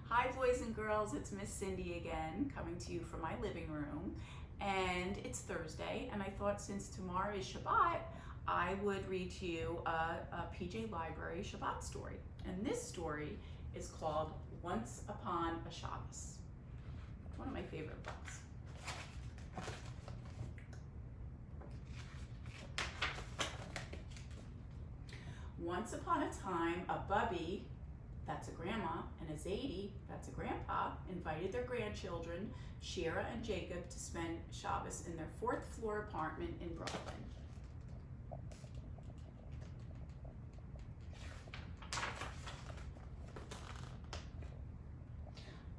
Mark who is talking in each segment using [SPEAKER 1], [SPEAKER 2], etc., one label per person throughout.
[SPEAKER 1] Hi boys and girls, it's Miss Cindy again, coming to you from my living room. And it's Thursday, and I thought since tomorrow is Shabbat, I would read to you a PJ Library Shabbat story. And this story is called Once Upon a Shabbos. One of my favorite books. Once upon a time, a bubby, that's a grandma, and a zaidi, that's a grandpa, invited their grandchildren, Shira and Jacob, to spend Shabbos in their 4th floor apartment in Brooklyn.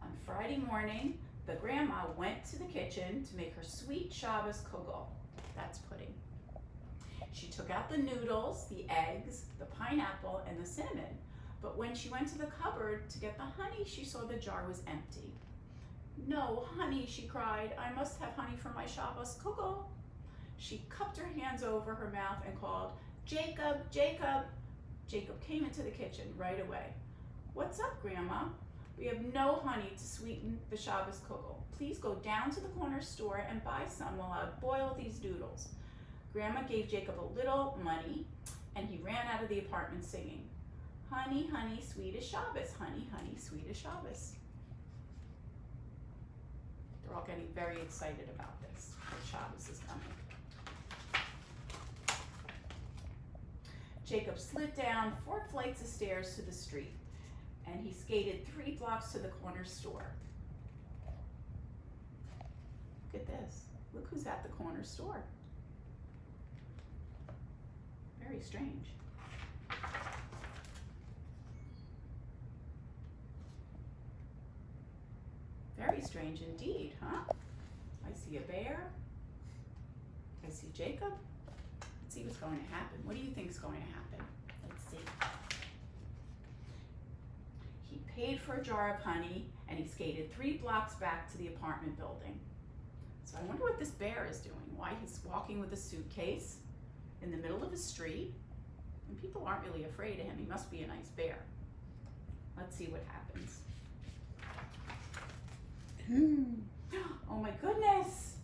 [SPEAKER 1] On Friday morning, the grandma went to the kitchen to make her sweet Shabbos kugel, that's pudding. She took out the noodles, the eggs, the pineapple, and the cinnamon. But when she went to the cupboard to get the honey, she saw the jar was empty. "No, honey," she cried. "I must have honey for my Shabbos kugel." She cupped her hands over her mouth and called, "Jacob, Jacob." Jacob came into the kitchen right away. "What's up, Grandma? We have no honey to sweeten the Shabbos kugel. Please go down to the corner store and buy some while I boil these noodles." Grandma gave Jacob a little money, and he ran out of the apartment singing, "Honey, honey, sweet as Shabbos, honey, honey, sweet as Shabbos." They're all getting very excited about this, that Shabbos is coming. Jacob slid down 4 flights of stairs to the street, and he skated 3 blocks to the corner store. Look at this. Look who's at the corner store. Very strange. Very strange indeed, huh? I see a bear. I see Jacob. Let's see what's going to happen. What do you think is going to happen? Let's see. He paid for a jar of honey, and he skated 3 blocks back to the apartment building. So I wonder what this bear is doing, why he's walking with a suitcase in the middle of a street, and people aren't really afraid of him. He must be a nice bear. Let's see what happens. Oh my goodness!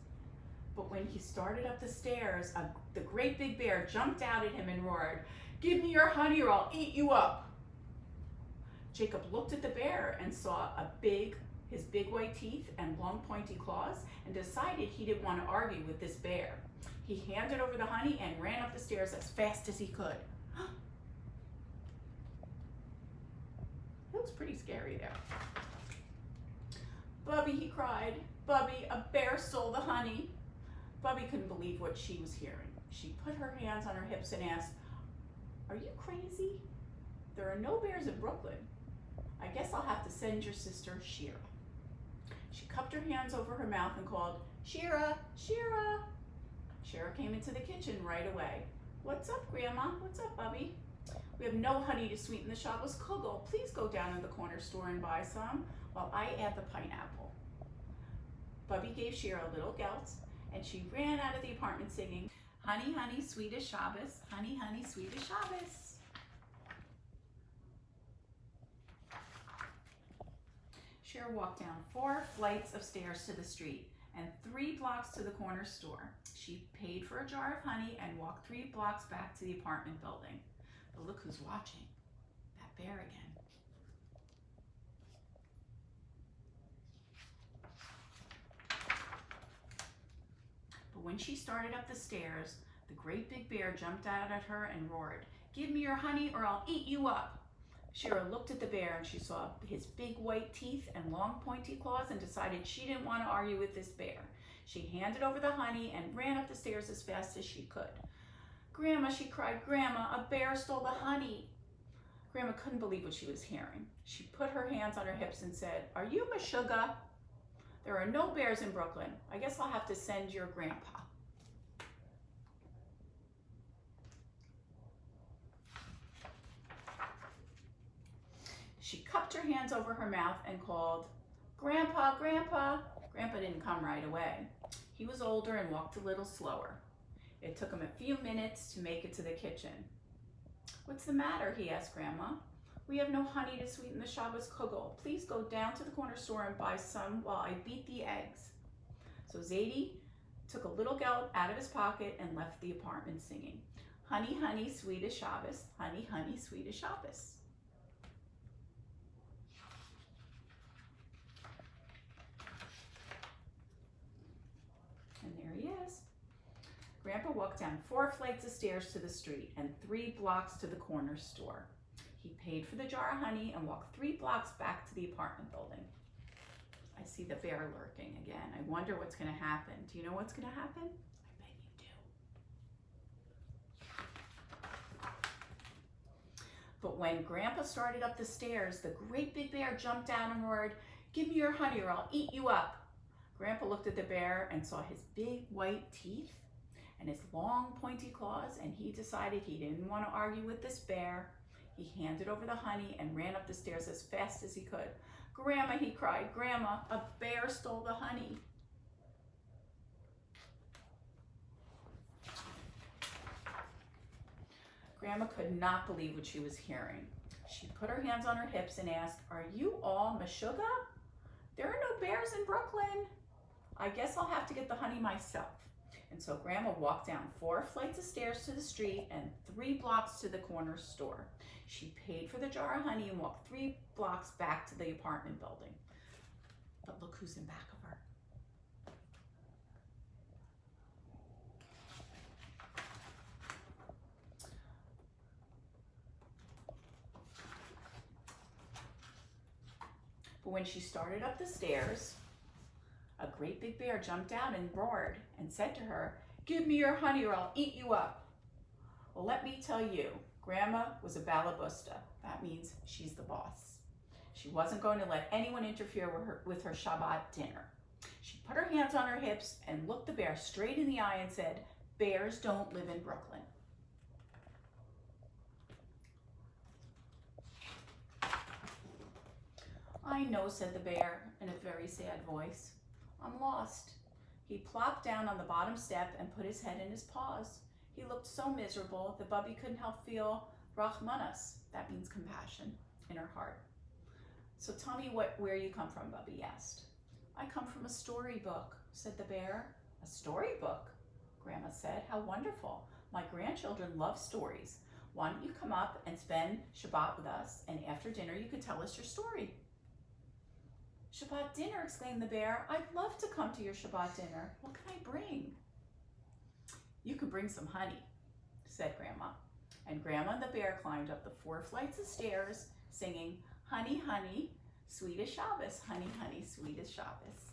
[SPEAKER 1] But when he started up the stairs, the great big bear jumped out at him and roared, "Give me your honey or I'll eat you up." Jacob looked at the bear and saw his big white teeth and long pointy claws, and decided he didn't want to argue with this bear. He handed over the honey and ran up the stairs as fast as he could. It looks pretty scary there. "Bubby," he cried, "Bubby, a bear stole the honey." Bubby couldn't believe what she was hearing. She put her hands on her hips and asked, "Are you crazy? There are no bears in Brooklyn. I guess I'll have to send your sister Shira." She cupped her hands over her mouth and called, "Shira, Shira." Shira came into the kitchen right away. "What's up, Grandma? What's up, Bubby? We have no honey to sweeten the Shabbos kugel. Please go down to the corner store and buy some while I add the pineapple." Bubby gave Shira a little gelt, and she ran out of the apartment singing, "Honey, honey, sweet as Shabbos, honey, honey, sweet as Shabbos." Shira walked down 4 flights of stairs to the street and 3 blocks to the corner store. She paid for a jar of honey and walked 3 blocks back to the apartment building. But look who's watching. That bear again. But when she started up the stairs, the great big bear jumped out at her and roared, "Give me your honey or I'll eat you up." Shira looked at the bear and she saw his big white teeth and long pointy claws, and decided she didn't want to argue with this bear. She handed over the honey and ran up the stairs as fast as she could. "Grandma," she cried, "Grandma, a bear stole the honey." Grandma couldn't believe what she was hearing. She put her hands on her hips and said, "Are you Meshuggah? There are no bears in Brooklyn. I guess I'll have to send your grandpa." She cupped her hands over her mouth and called, "Grandpa, Grandpa." Grandpa didn't come right away. He was older and walked a little slower. It took him a few minutes to make it to the kitchen. "What's the matter?" he asked Grandma. We have no honey to sweeten the Shabbos kugel. Please go down to the corner store and buy some while I beat the eggs. So Zadie took a little gelt out of his pocket and left the apartment singing, honey, honey, sweet as Shabbos, honey, honey, sweet as Shabbos. And there he is. Grandpa walked down 4 flights of stairs to the street and 3 blocks to the corner store. He paid for the jar of honey and walked 3 blocks back to the apartment building. I see the bear lurking again. I wonder what's going to happen. Do you know what's going to happen? I bet you do. But when Grandpa started up the stairs, the great big bear jumped down and roared, "Give me your honey or I'll eat you up." Grandpa looked at the bear and saw his big white teeth and his long pointy claws, and he decided he didn't want to argue with this bear. He handed over the honey and ran up the stairs as fast as he could. "Grandma," he cried, "Grandma, a bear stole the honey." Grandma could not believe what she was hearing. She put her hands on her hips and asked, "Are you all meshuggah? There are no bears in Brooklyn. I guess I'll have to get the honey myself." And so Grandma walked down 4 flights of stairs to the street and 3 blocks to the corner store. She paid for the jar of honey and walked 3 blocks back to the apartment building. But look who's in back of her. But when she started up the stairs, a great big bear jumped out and roared and said to her, "Give me your honey or I'll eat you up." Well, let me tell you, Grandma was a balabusta. That means she's the boss. She wasn't going to let anyone interfere with her Shabbat dinner. She put her hands on her hips and looked the bear straight in the eye and said, "Bears don't live in Brooklyn." "I know," said the bear in a very sad voice. "I'm lost." He plopped down on the bottom step and put his head in his paws. He looked so miserable that Bubby couldn't help feel rachmanas, that means compassion, in her heart. "So tell me where you come from," Bubby asked. "I come from a storybook," said the bear. "A storybook?" Grandma said. "How wonderful. My grandchildren love stories. Why don't you come up and spend Shabbat with us, and after dinner you could tell us your story." "Shabbat dinner," exclaimed the bear. "I'd love to come to your Shabbat dinner. What can I bring?" "You can bring some honey," said Grandma. And Grandma and the bear climbed up the 4 flights of stairs, singing, "Honey, honey, sweet as Shabbos, honey, honey, sweet as Shabbos."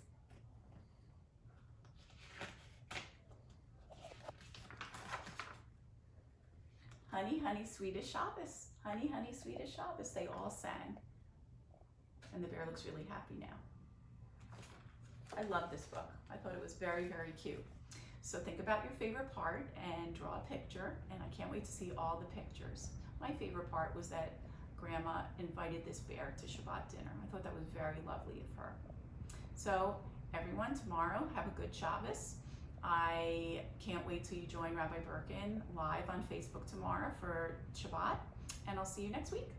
[SPEAKER 1] "Honey, honey, sweet as Shabbos, honey, honey, sweet as Shabbos," they all sang. And the bear looks really happy now. I love this book. I thought it was very, very cute. So think about your favorite part and draw a picture, and I can't wait to see all the pictures. My favorite part was that Grandma invited this bear to Shabbat dinner. I thought that was very lovely of her. So everyone, tomorrow, have a good Shabbos. I can't wait till you join Rabbi Birkin live on Facebook tomorrow for Shabbat, and I'll see you next week.